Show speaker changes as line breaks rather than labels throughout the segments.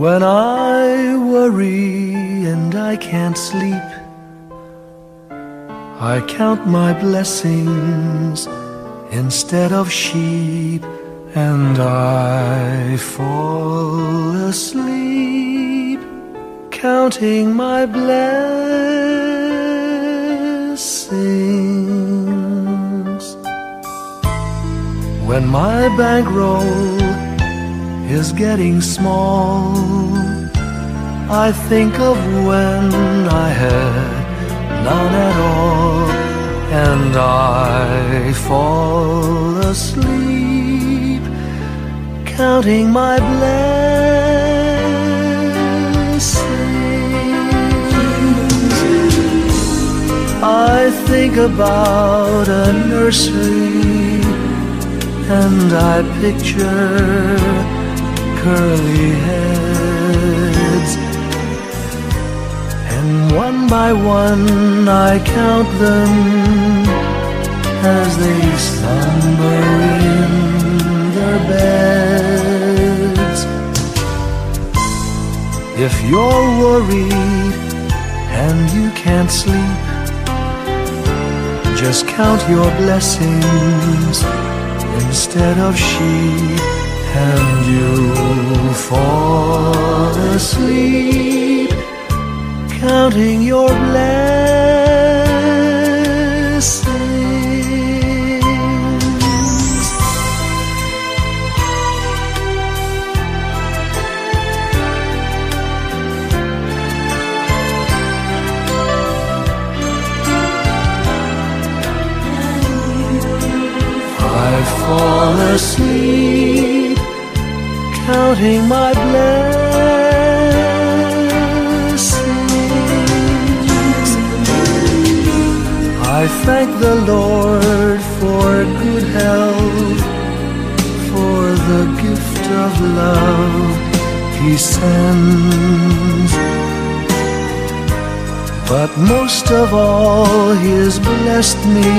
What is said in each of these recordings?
When I worry and I can't sleep, I count my blessings instead of sheep, and I fall asleep counting my blessings. When my bankroll is getting small, I think of when I had none at all, and I fall asleep counting my blessings. I think about a nursery, and I picture curly heads, and one by one I count them as they slumber in their beds. If you're worried and you can't sleep, just count your blessings instead of sheep, and you'll fall asleep counting your blessings. I fall asleep counting my blessings. I thank the Lord for good health, for the gift of love He sends. But most of all, He has blessed me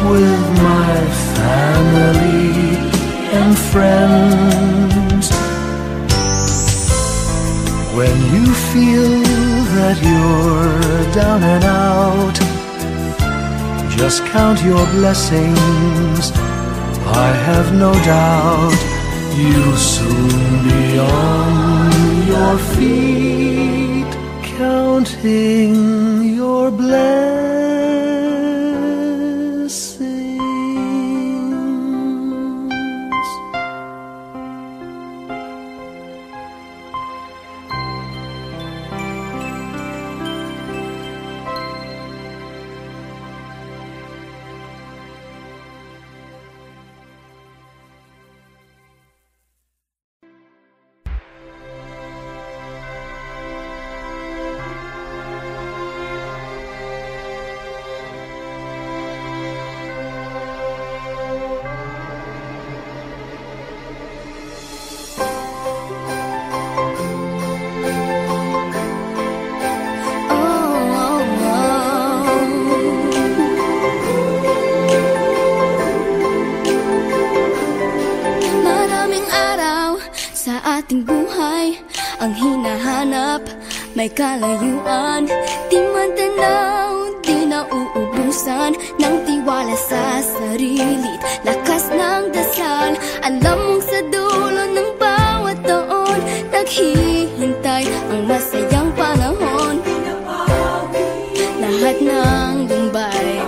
with my family and friends. When you feel that you're down and out, just count your blessings. I have no doubt you'll soon be on your feet, counting your blessings.
Ang hinahanap, may kalayuan, di man tanaw, di nauubusan ng tiwala sa sarili't lakas ng dasal. Alam mong sa dulo ng bawat taon, naghihintay ang masayang panahon. Lahat ng lumbay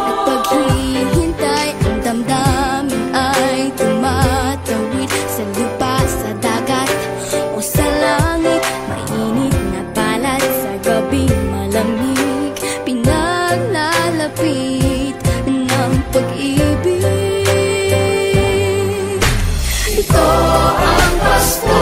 at paghihintay, ang damdamin ay tumatawid sa lupa, sa dagat o sa langit. Mainit na palad sa gabi, malamig, pinaglalapit ng pag-ibig. Ito ang Pasko.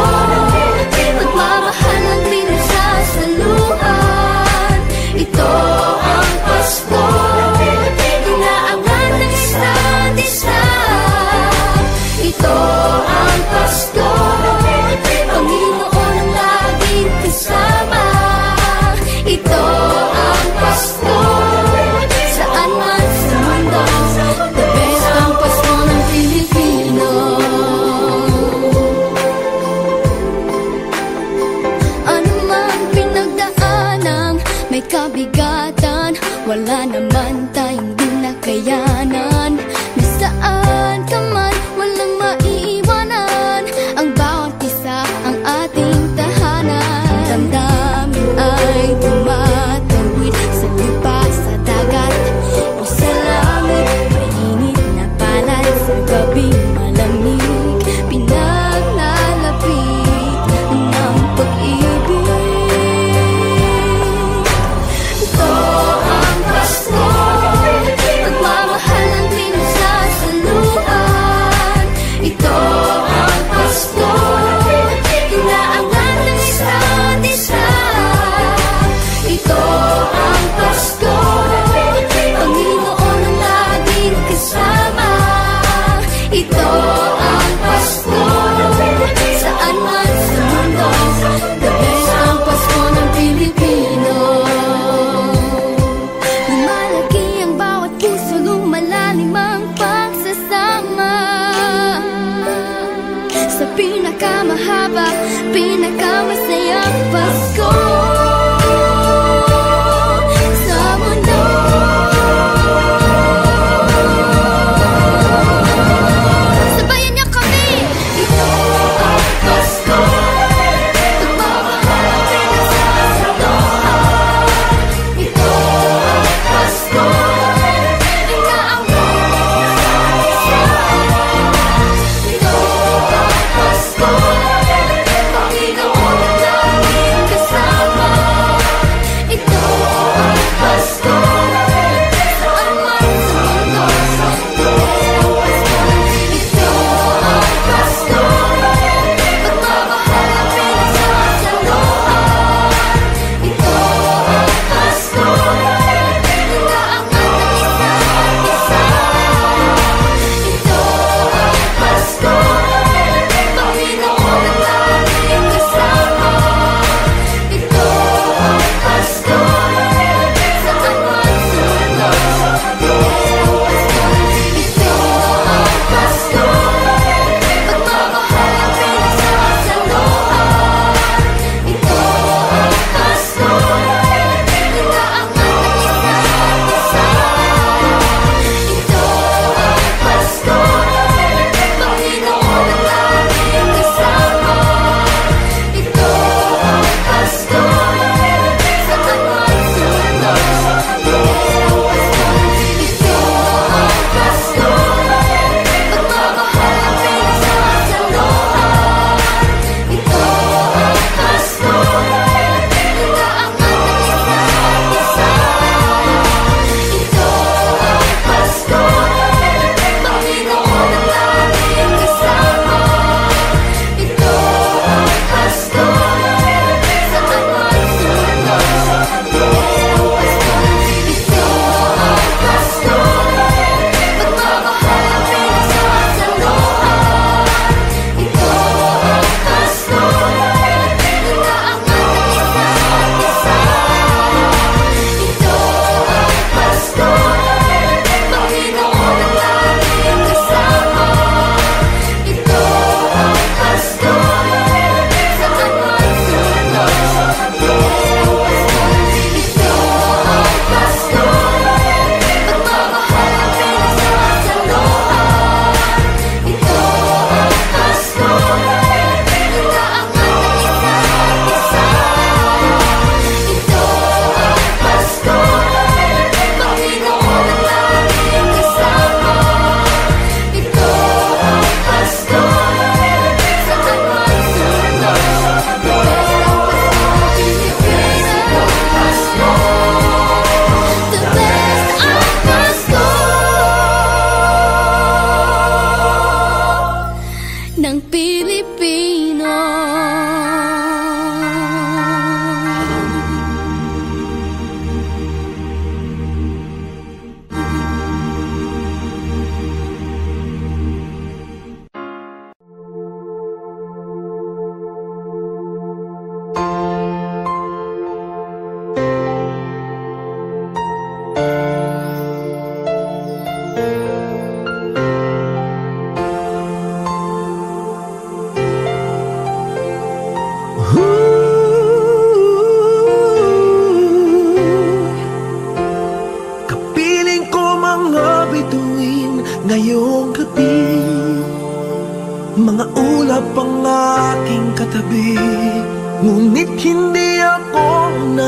may kabigatan, wala naman tayong di nakayanan. Nasaan ka man, walang maiiwanan, ang bawat isa ang ating tahanan. Damdamin ay tumatawid sa lupa, sa dagat o sa langit. Mainit na palad sa gabing malamig, pinaglalapit ng pag-ibig. Ito ang Pasko.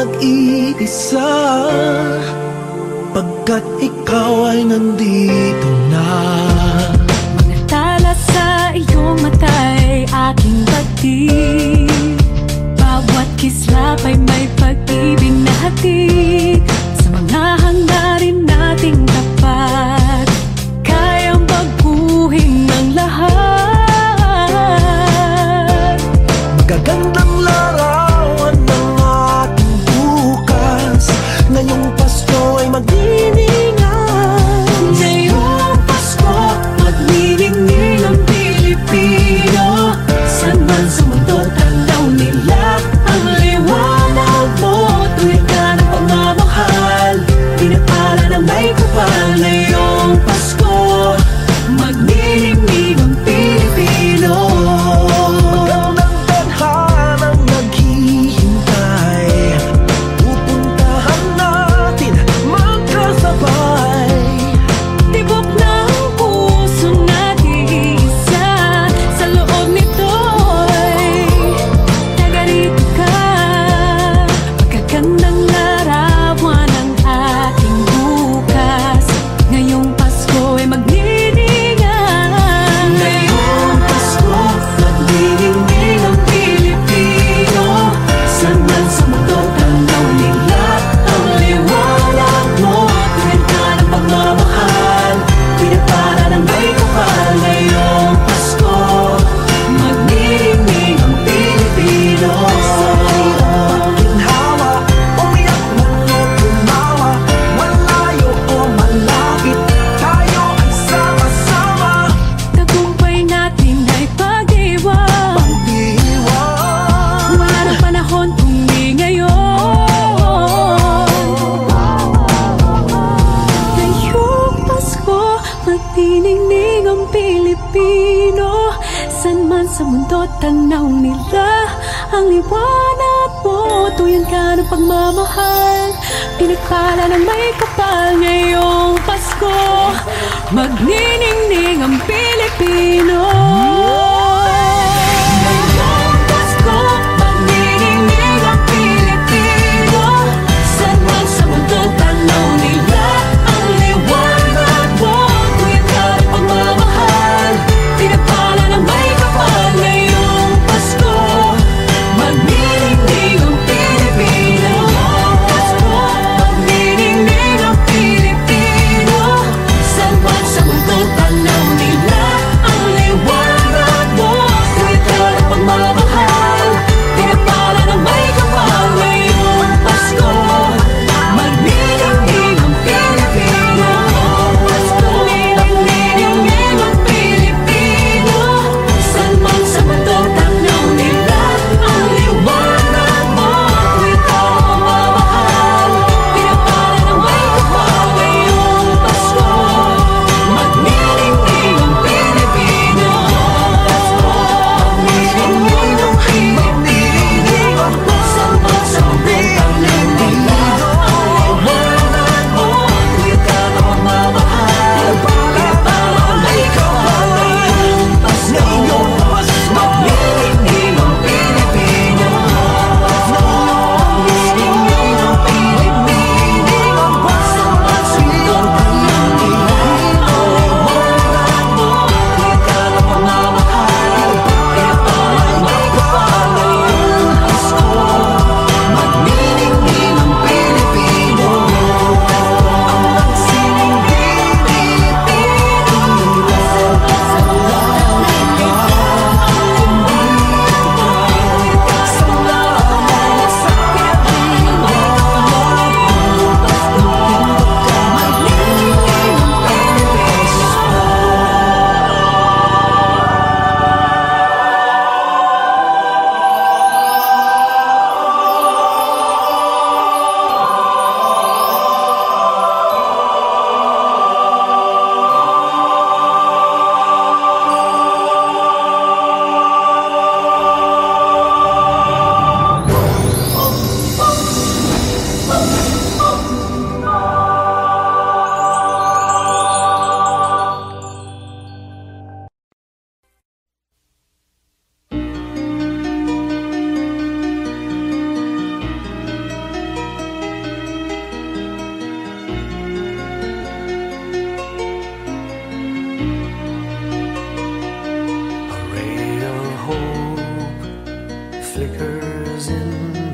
mag-iisa, pagkat ikaw ay nandito na.
Mga tala sa iyong mata'y aking pagtig, bawat kislap ay may pag-ibig na hatid. Sa mga hangarin nating tapat, kayang baguhin ang lahat.
Magagandang larawan ng ating bukas, ngayong Pasko ay magdiningan.
Ngayong Pasko, magniningning ang Pilipino. San man sa mundo, tanaw nila ang liwanag mo. Tuwid ka ng pagmamahal, pinapala ng may kapal. Ngayong Pasko, magniningning ang Pilipino.
Magandang tadhanang naghihintay, pupuntahan natin magkasabay.
Tibok ng puso natin isa, sa loob nito'y tagarito ka. Magagandang larawan ng ating bukas, ngayong Pasko ay magniningan. Ngayong Pasko, magniningning ang Pilipino. San man sa mundo, tanaw nila ang liwanag mo. Tuwid ka ng pagmamahal, pinapala ng may kapal. Ngayong Pasko, magniningning ang Pilipino.
Ginhawa, umiyak man o tumawa, malayo o malapit, tayo ay sama-sama.
Tagumpay natin ay pag-iwan,
Pag-iwan,
wala nang panahon kung di ngayon. Ngayong Pasko, magniningning ang Pilipino. San man sa mundo, tanaw nila ang liwanag mo. Tuyan ka ng pagmamahal, pinagpala ng may kapal. Ngayong Pasko, magniningning ang Pilipino. Ngayong Pasko, magniningning ang Pilipino. San man sa mundo, tanaw nila ang liwanag mo. Tuyan ka ng pagmamahal, pinagpala ng may kapal. Ngayong Pasko, magniningning ang Pilipino. Pasko, magniningning ang Pilipino. San man sa mundo, tanaw nila ang liwanag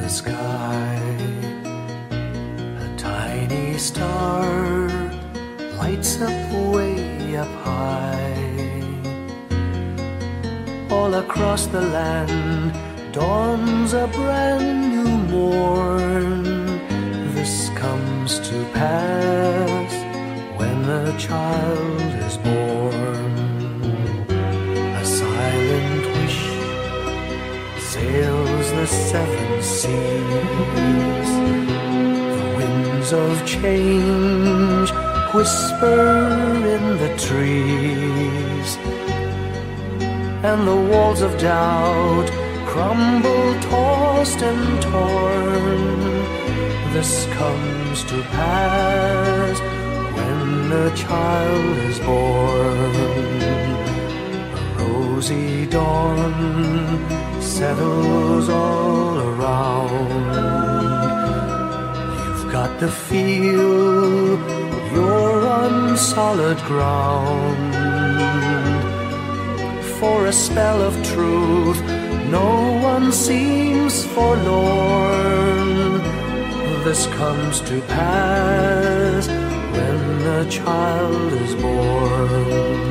the sky. A tiny star lights up way up high. All across the land dawns a brand new morn. This comes to pass when a child is born. A silent wish sails the seven seas. The winds of change whisper in the trees, and the walls of doubt crumble, tossed and torn. This comes to pass when a child is born. A rosy dawn settles all around. You've got to feel you're on solid ground. For a spell of truth, no one seems forlorn. This comes to pass when a child is born.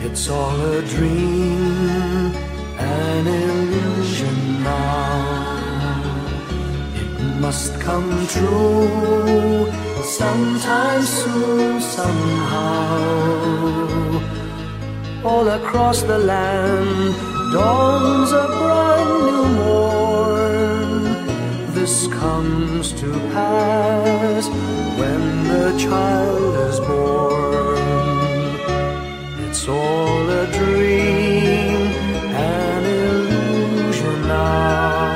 It's all a dream, an illusion now. It must come true sometime soon, somehow. All across the land dawns a brand new morn. This comes to pass when the child is born. It's all a dream, an illusion now.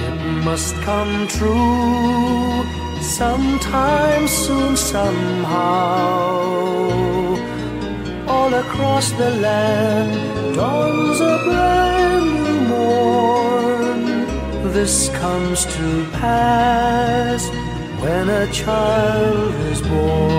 It must come true sometime soon, somehow. All across the land dawns a brand new morn. This comes to pass when a child is born.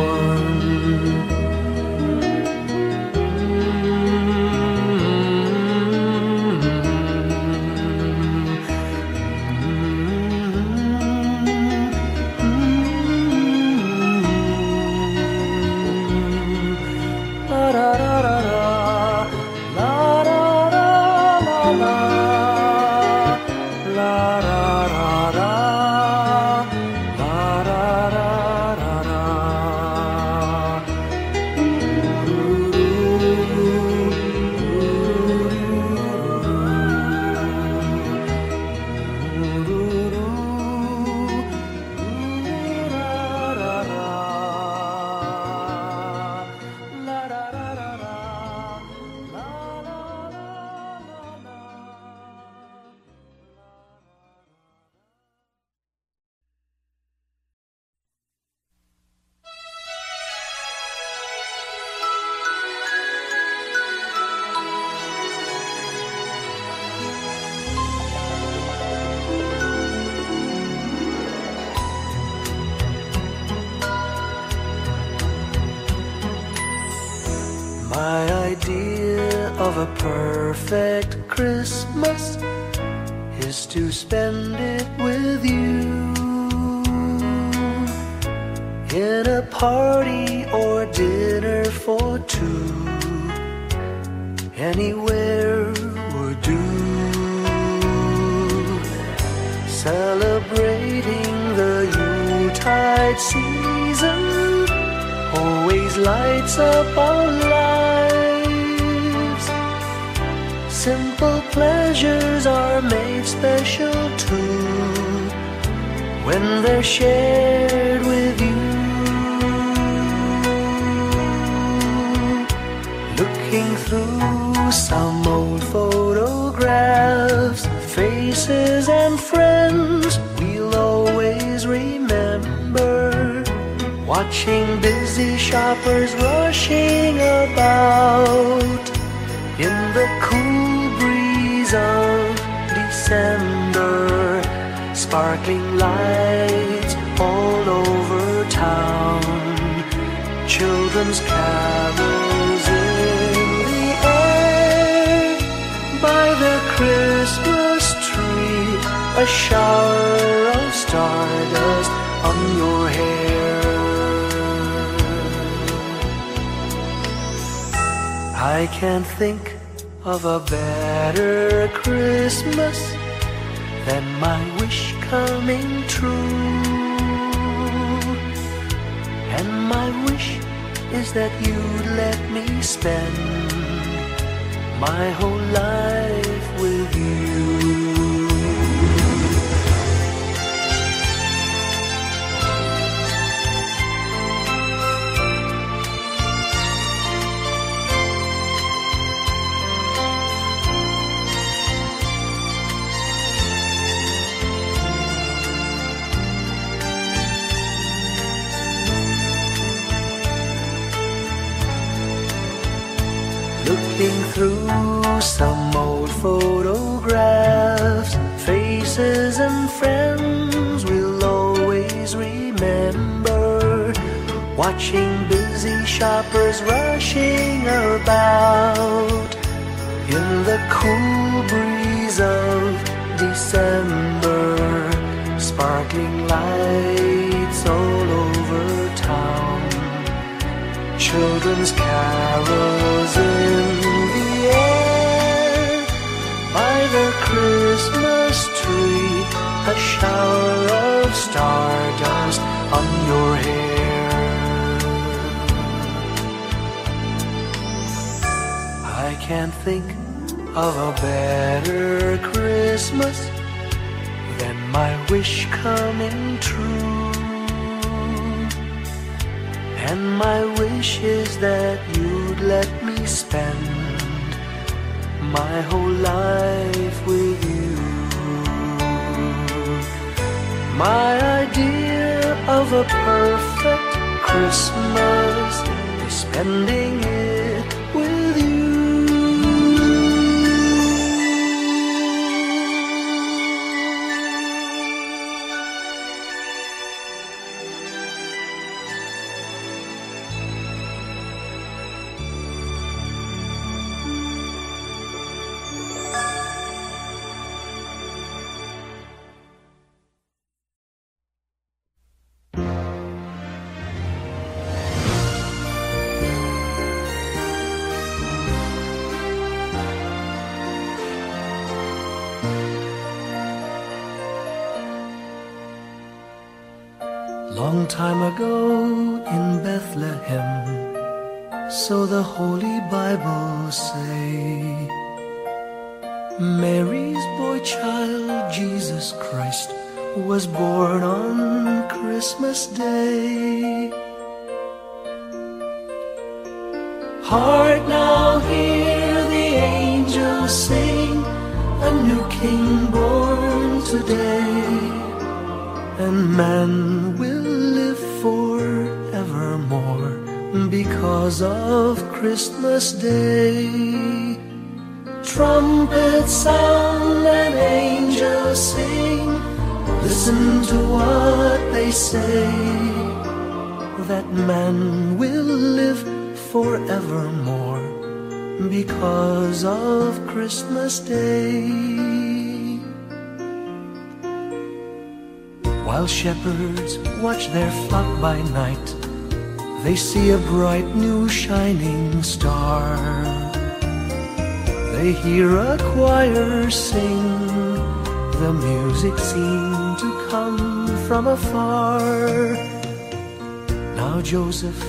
My idea of a perfect Christmas is to spend it with you, in a party or dinner for two. Anywhere would do, celebrating the Yuletide season always lights up our lives. Simple pleasures are made special too when they're shared with you. Looking through some old photographs, faces faces and friends we'll always remember, watching busy shoppers rushing about in the cool breeze of December, sparkling lights all over town, children's carols in the air. By the Christmas tree, a shower of stardust on your hair. I can't think of a better Christmas than my wish coming true. And my wish is that you'd let me spend my whole life with you. Looking through some old photographs, faces and friends we'll always remember, watching busy shoppers rushing about in the cool breeze of December, sparkling lights all over town, children's carols in the air. By the Christmas tree, a shower of stardust on your hair. I can't think of a better Christmas than my wish coming true. And my wish is that you'd let me spend my whole life with you. My idea of a perfect Christmas is spending it with you. Long time ago in Bethlehem, so the Holy Bible say, Mary's boy child, Jesus Christ, was born on Christmas Day. Hark now, hear the angels sing, a new King born today, and man will live forevermore because of Christmas Day. Trumpets sound and angels sing, listen to what they say, that man will live forevermore because of Christmas Day. While shepherds watch their flock by night, they see a bright new shining star. They hear a choir sing, the music seemed to come from afar. Now Joseph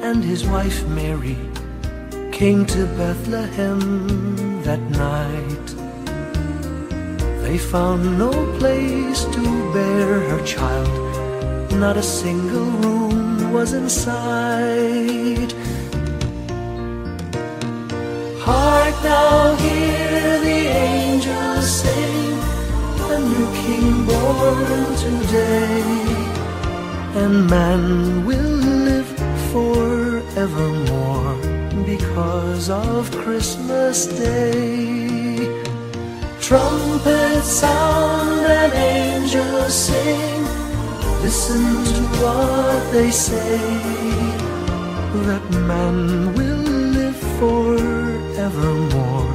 and his wife Mary came to Bethlehem that night. They found no place to bear her child, not a single room was in sight. Hark now, hear the angels sing, a new king born today, and man will live forevermore because of Christmas Day. Trumpets sound and angels sing, listen to what they say, that man will live forevermore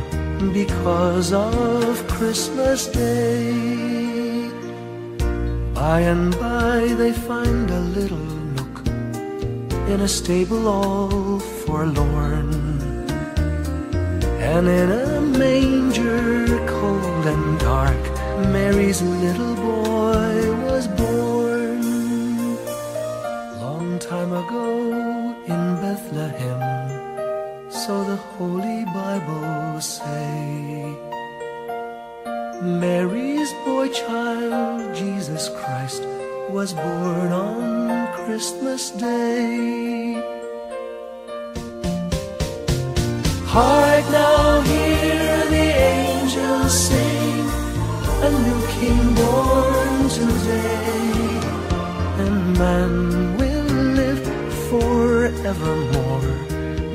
because of Christmas Day. By and by they find a little nook in a stable all forlorn, and in a manger cold and dark, Mary's little boy was born. Long time ago in Bethlehem, so the Holy Bible say, Mary's boy child, Jesus Christ, was born on Christmas Day. Hark now, hear the angels sing, a new king born today, and man will live forevermore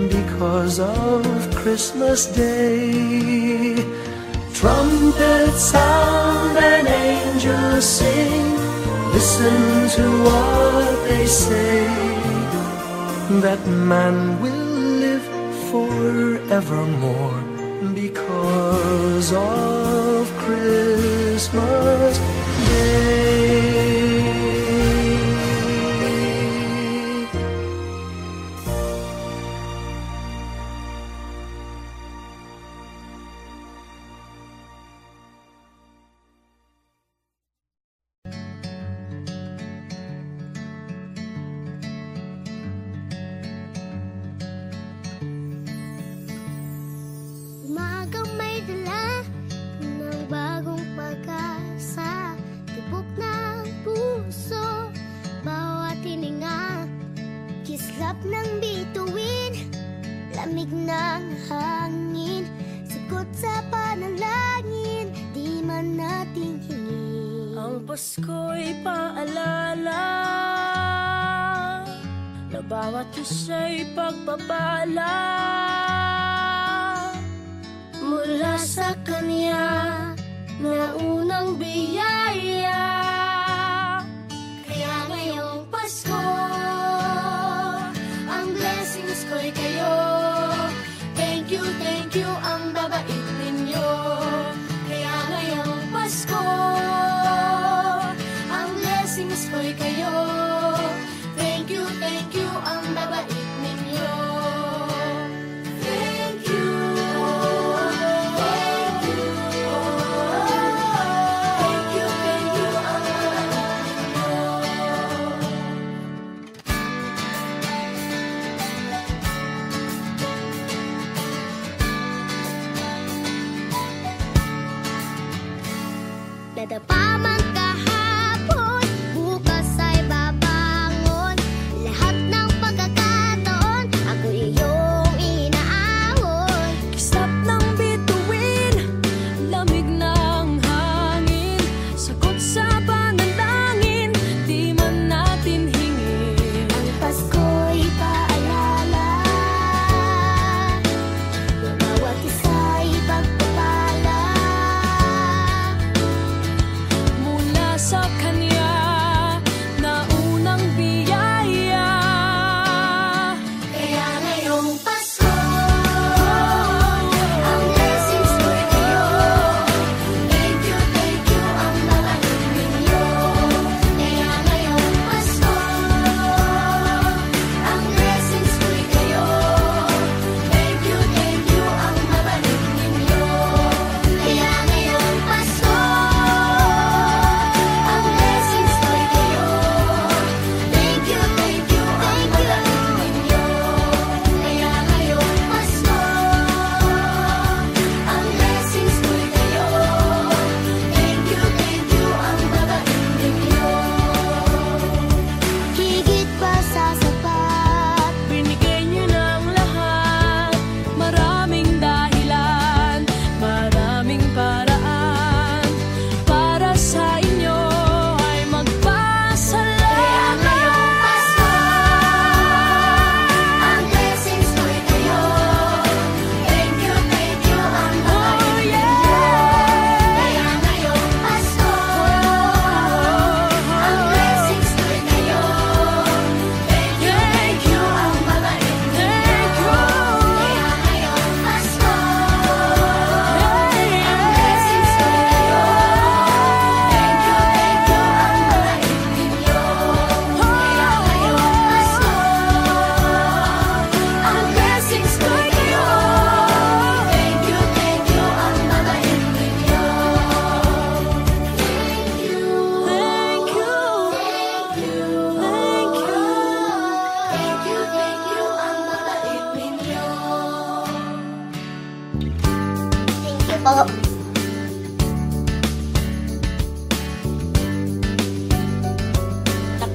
because of Christmas Day. Trumpets sound and angels sing, listen to what they say, that man will live forevermore because of Christmas Day.
Pasko'y paalala na bawat isa'y pagpapala mula sa Kanya na unang biyaya. Kaya ngayong Pasko, ang blessings ko'y kayo. Thank you ang babait ninyo. Kaya ngayong Pasko, ko'y kayo. Thank you ang babait ninyo. Thank you. Thank you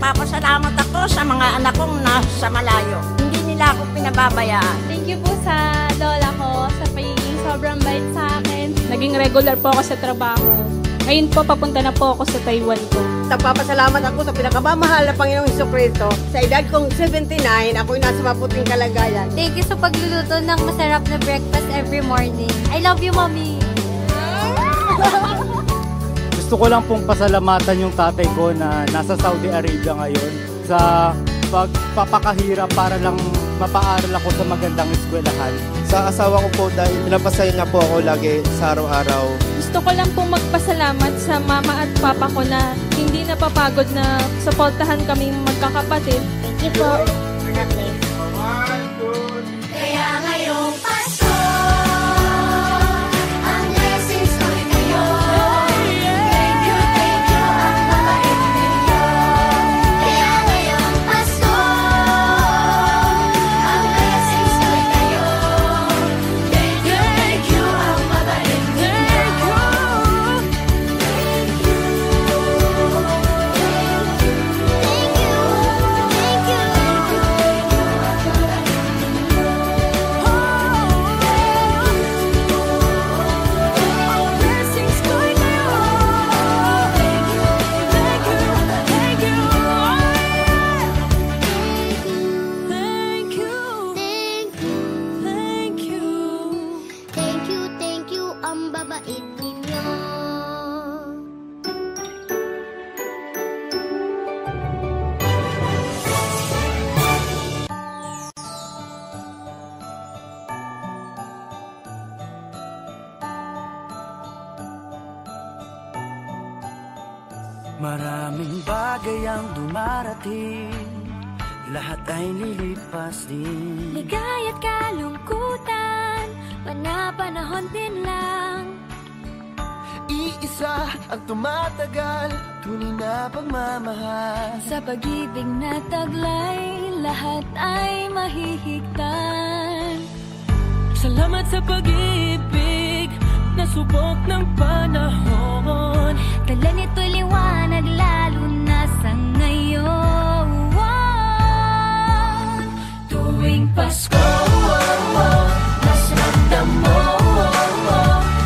Nagpapasalamat ako sa mga anak kong nasa malayo. Hindi nila ako pinababayaan.
Thank you po sa lola ko sa pagiging sobrang bait sa akin. Naging regular po ako sa trabaho. Ngayon po, papunta na po ako sa Taiwan ko.
Nagpapasalamat ako sa pinakamamahal na Panginoong Jesucristo. Sa edad kong 79, ako'y nasa maputing kalagayan.
Thank you sa pagluluto ng masarap na breakfast every morning. I love you, Mommy!
Gusto ko lang pong pasalamatan yung tatay ko na nasa Saudi Arabia ngayon sa pagpapakahirap para lang mapaaral ako sa magandang eskwelahan.
Sa asawa ko po dahil pinapasaya niya po ako lagi sa araw-araw.
Gusto ko lang pong magpasalamat sa mama at papa ko na hindi napapagod na suportahan kaming magkakapatid.
Thank you po.
Kaya ngayong Pasko, ang blessings ko'y kayo. Thank you, ang mabait ninyo. Kaya ngayong Pasko, ang blessings ko'y kayo. Thank you, ang mabait ninyo.
Thank you, ang babait ninyo.
Maraming bagay ang dumarating, lahat ay lilipas din.
Ligaya't kalungkutan, panahon din lang.
Iisa ang tumatagal, tunay na pagmamahal.
Sa pag-ibig na taglay, lahat ay mahihigtan.
Salamat sa pag-ibig na subok ng panahon.
Dala nito'y liwanag lalo na sa ngayon.
Tuwing Pasko, mas ramdam mo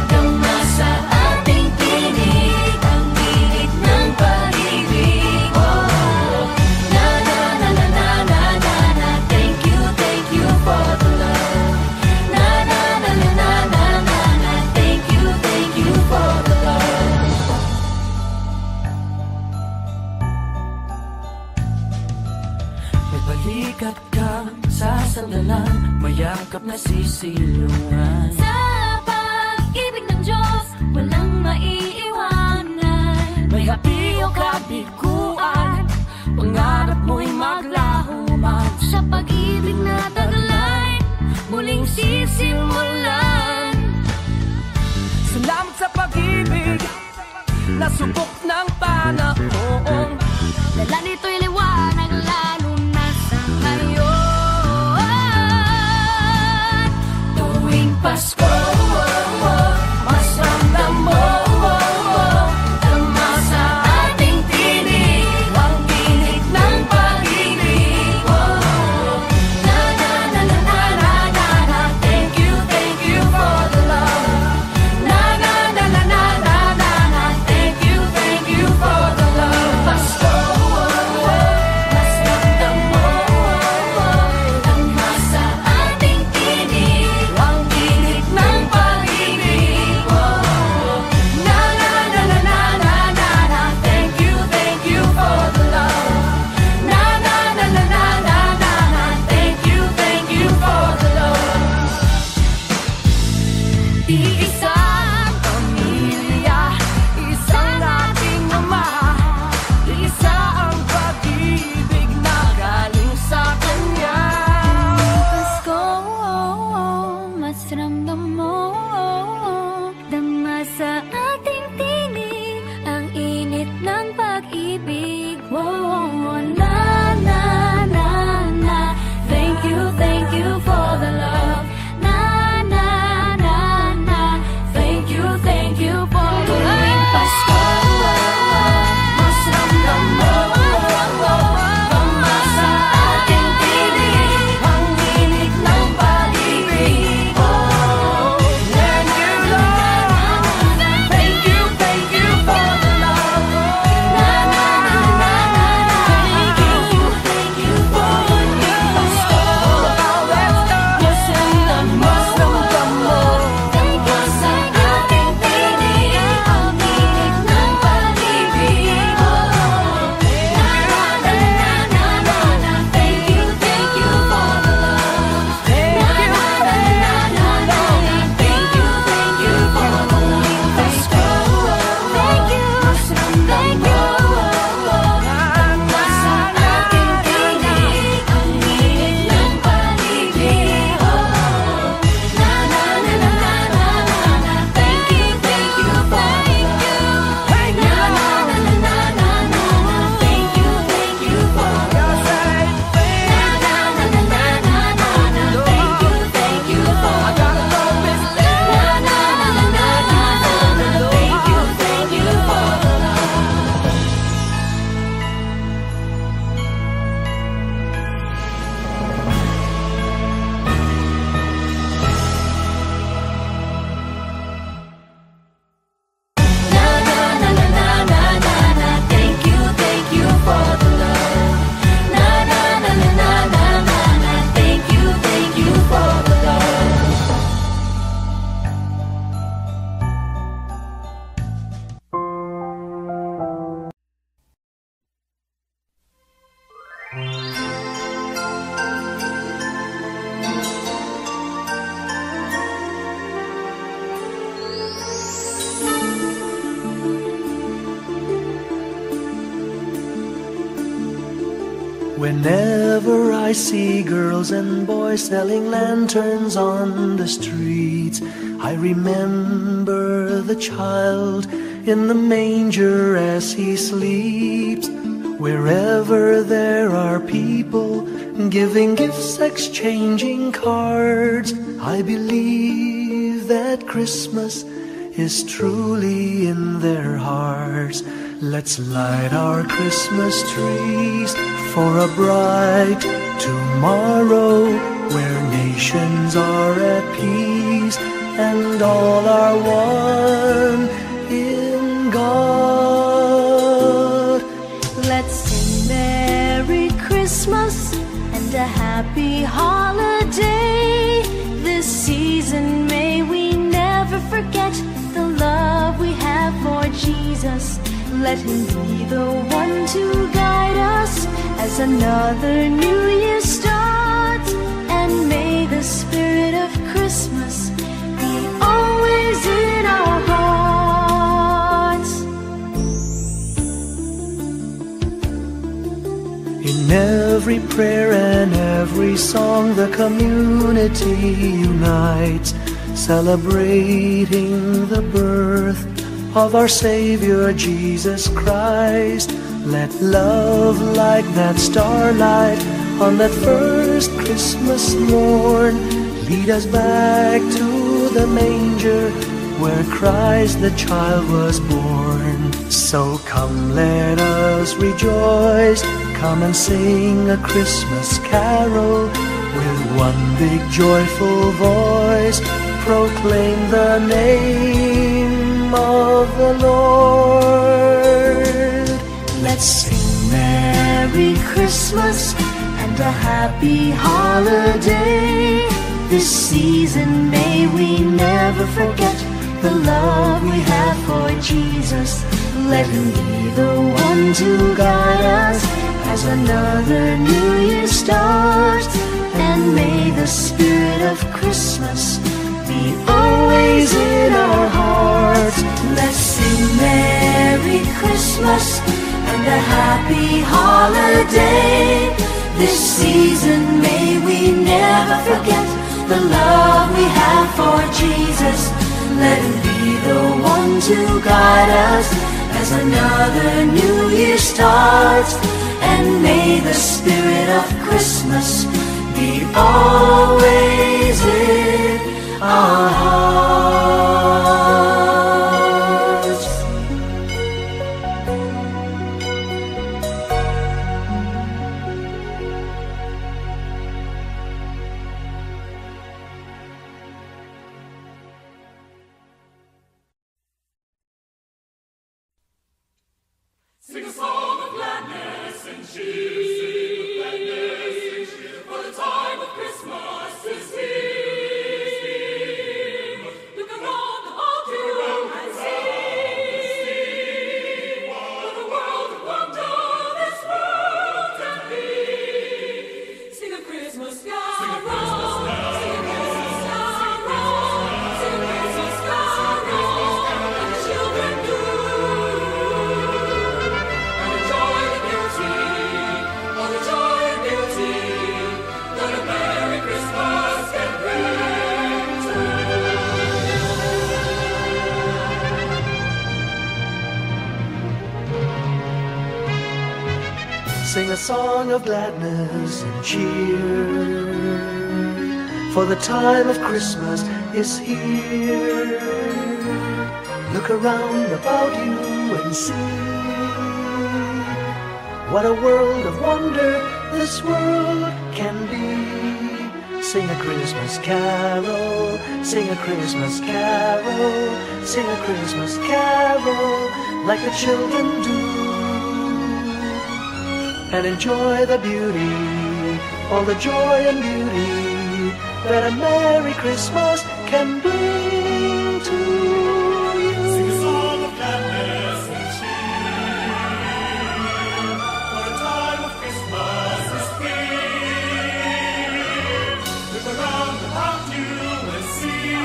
dama sa ating tinig ang init ng pag-ibig. Na na na na na na na na. Thank you for the love. Na na na na na na na na. Thank you for the love.
May balikat kang sasandalan, mayakap na sisilungan.
Sa pag-ibig ng Diyos, walang maiiwanan.
May hapi o kabiguan, pangarap mo'y maglaho man.
Sa pag-ibig na taglay, muling sisimulan.
Salamat sa pag-ibig na subok ng panahon.
Dala nito'y liwanag lalo na sa ngayon.
Tuwing Pasko, mas ramdam mo dama sa ating tinig
Whenever I see girls and boys selling lanterns on the streets, I remember the child in the manger as he sleeps. Wherever there are people giving gifts, exchanging cards, I believe that Christmas is truly in their hearts. Let's light our Christmas trees for a bright tomorrow, where nations are at peace and all are one in God.
Let's sing Merry Christmas and a happy holiday. This season may we never forget the love we have for Jesus. Let him be the one to guide us as another new year starts. And may the spirit of Christmas be always in our hearts.
In every prayer and every song, the community unites, celebrating the birth of our Savior Jesus Christ. Let love like that starlight on that first Christmas morn lead us back to the manger where Christ the child was born. So come, let us rejoice, come and sing a Christmas carol with one big joyful voice. Proclaim the name of the Lord.
Let's sing Merry Christmas and a happy holiday. This season may we never forget the love we have for Jesus. Let him be the one to guide us as another new year starts. And may the spirit of Christmas be always in our hearts. Let's sing Merry Christmas and a happy holiday. This season may we never forget the love we have for Jesus. Let him be the one to guide us as another new year starts. And may the spirit of Christmas be always in our hearts.
Sing a song of gladness and cheer, for the time of Christmas is here. Look around all you and see, what a world of wonder this world can be. Sing a Christmas carol, sing a Christmas carol, sing a Christmas carol, and the children do.
Sing a song of gladness and cheer, for the time of Christmas is here. Look around about you and see what a world of wonder this world can be. Sing a Christmas carol, sing a Christmas carol, sing a Christmas carol like the children do. And enjoy the beauty, all the joy and beauty that a Merry Christmas can bring to you.
Sing a song of gladness and cheer, for the time of Christmas is here. Look around about you and see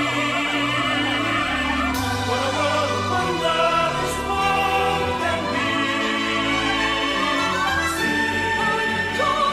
what a world of wonder this world can be. See, joy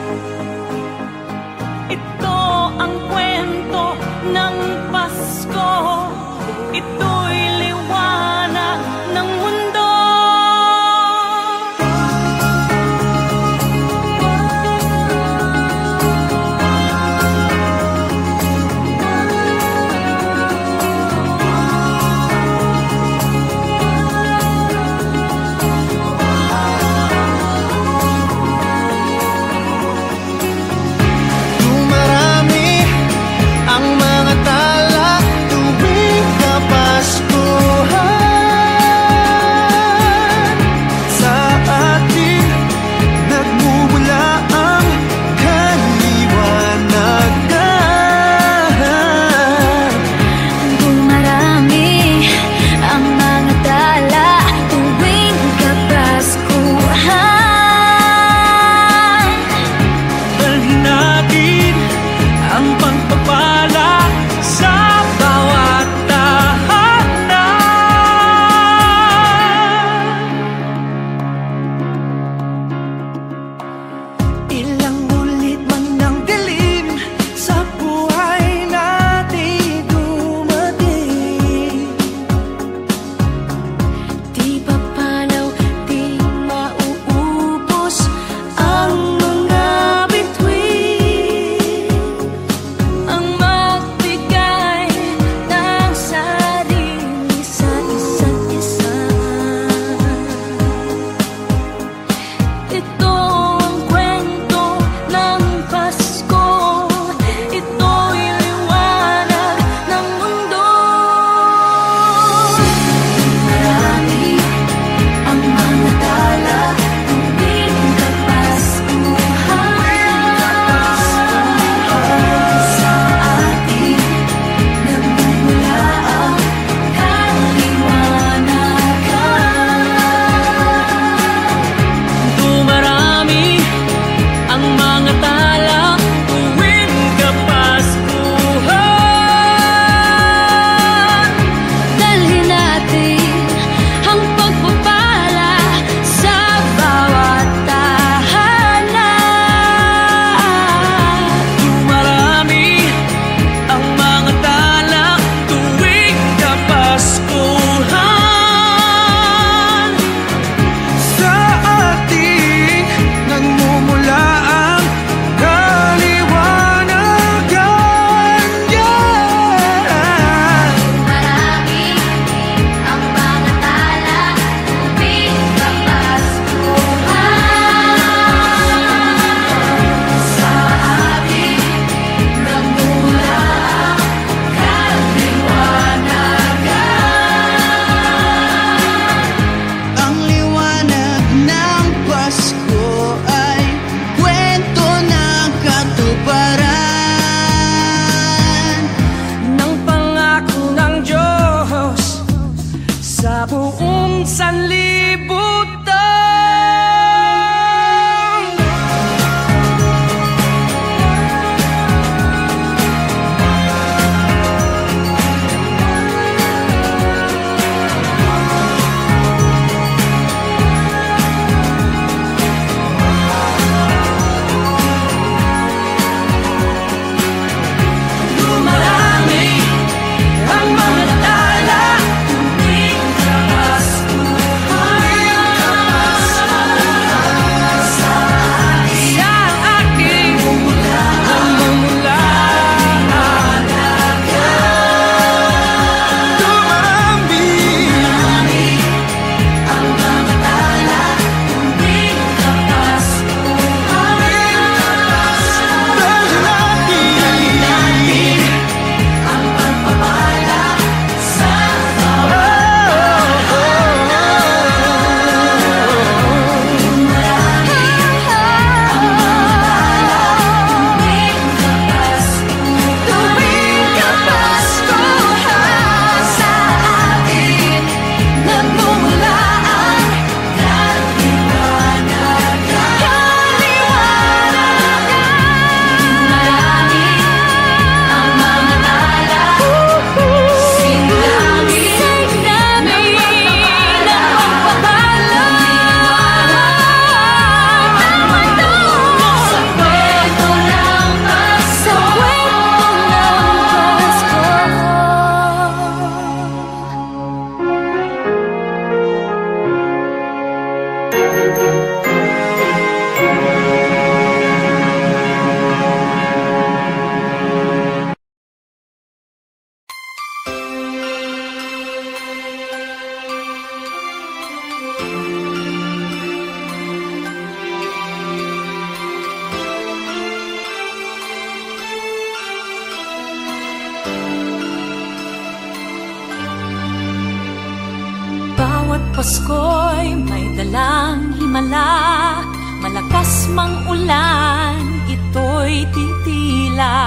buong sanlibutan.
Pasko'y may dalang himala, malakas mang ulan, ito'y titila.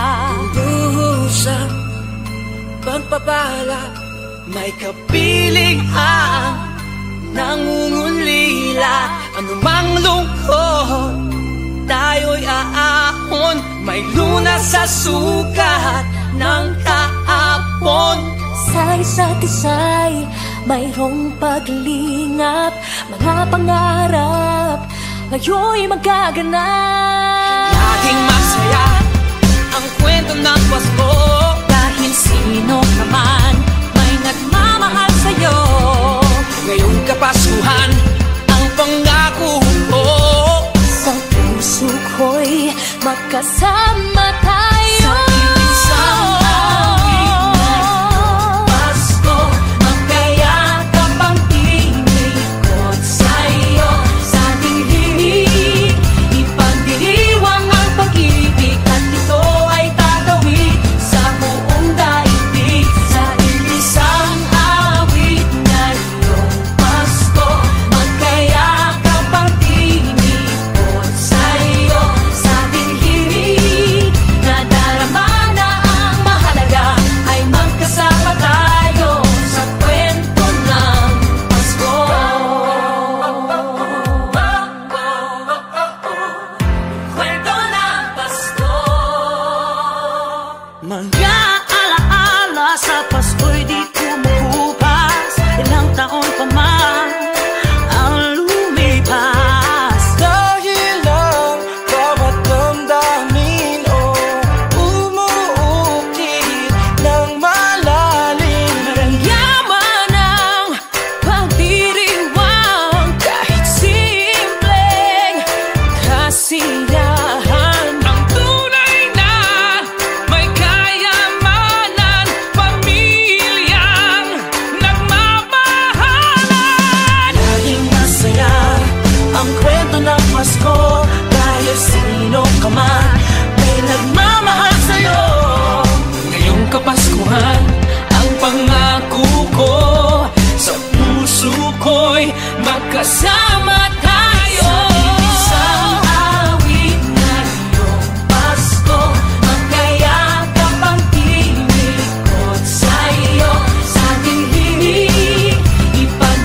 Duhusang pagpapala, may kapiling ang nangungulila. Anumang lungkot, tayo'y aahon, may lunas sa sukat ng kahapon.
Sa isa't isa'y mayroong paglingap, mga pangarap ngayon'y magaganap.
Laging masaya ang kwento ng Pasko,
dahil sino ka man may nagmamahal sa'yo.
Ngayong Kapaskuhan ang pangako ko,
sa puso ko'y magkasama tayo.
Sa isang magkasama tayo.
Isang awit na iyong Pasko, magkayakap ang tinig ko sa iyo. Sa ating himig, ipag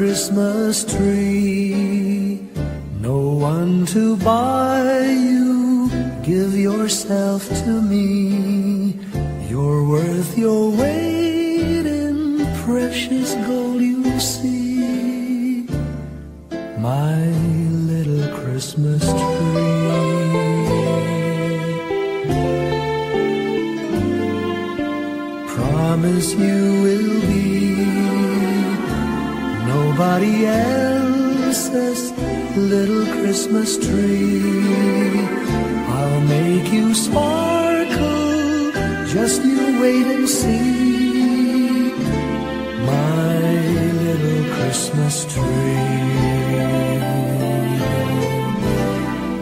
Christmas tree, no one to buy you. Give yourself to me. You're worth your weight in precious gold, you see. My little Christmas tree. Promise you will be nobody else's little Christmas tree. I'll make you sparkle, just you wait and see. My little Christmas tree.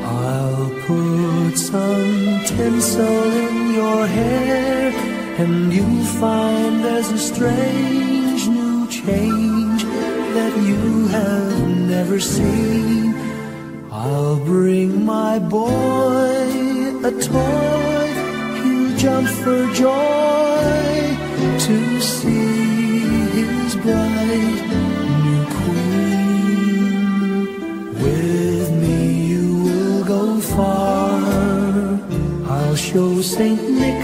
I'll put some tinsel in your hair, and you'll find there's a strange new change that you have never seen. I'll bring my boy a toy, he'll jump for joy to see his bright new queen. With me you will go far, I'll show Saint Nick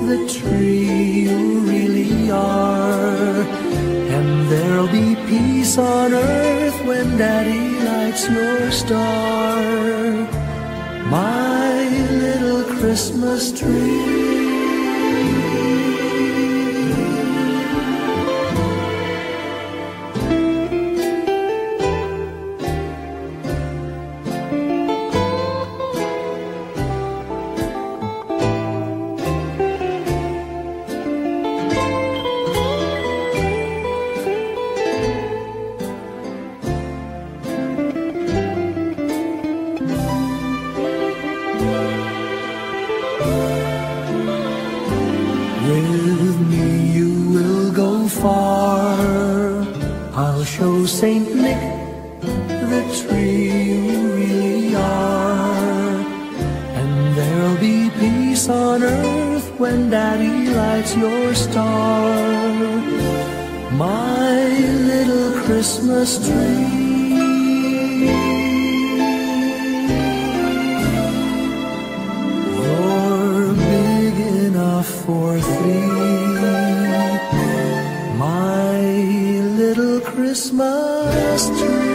the tree you really are. And there'll be peace on earth when Daddy lights your star. My little Christmas tree. With me you will go far, I'll show Saint Nick the tree you really are. And there'll be peace on earth when Daddy lights your star. My little Christmas tree. You're for three. My little Christmas tree.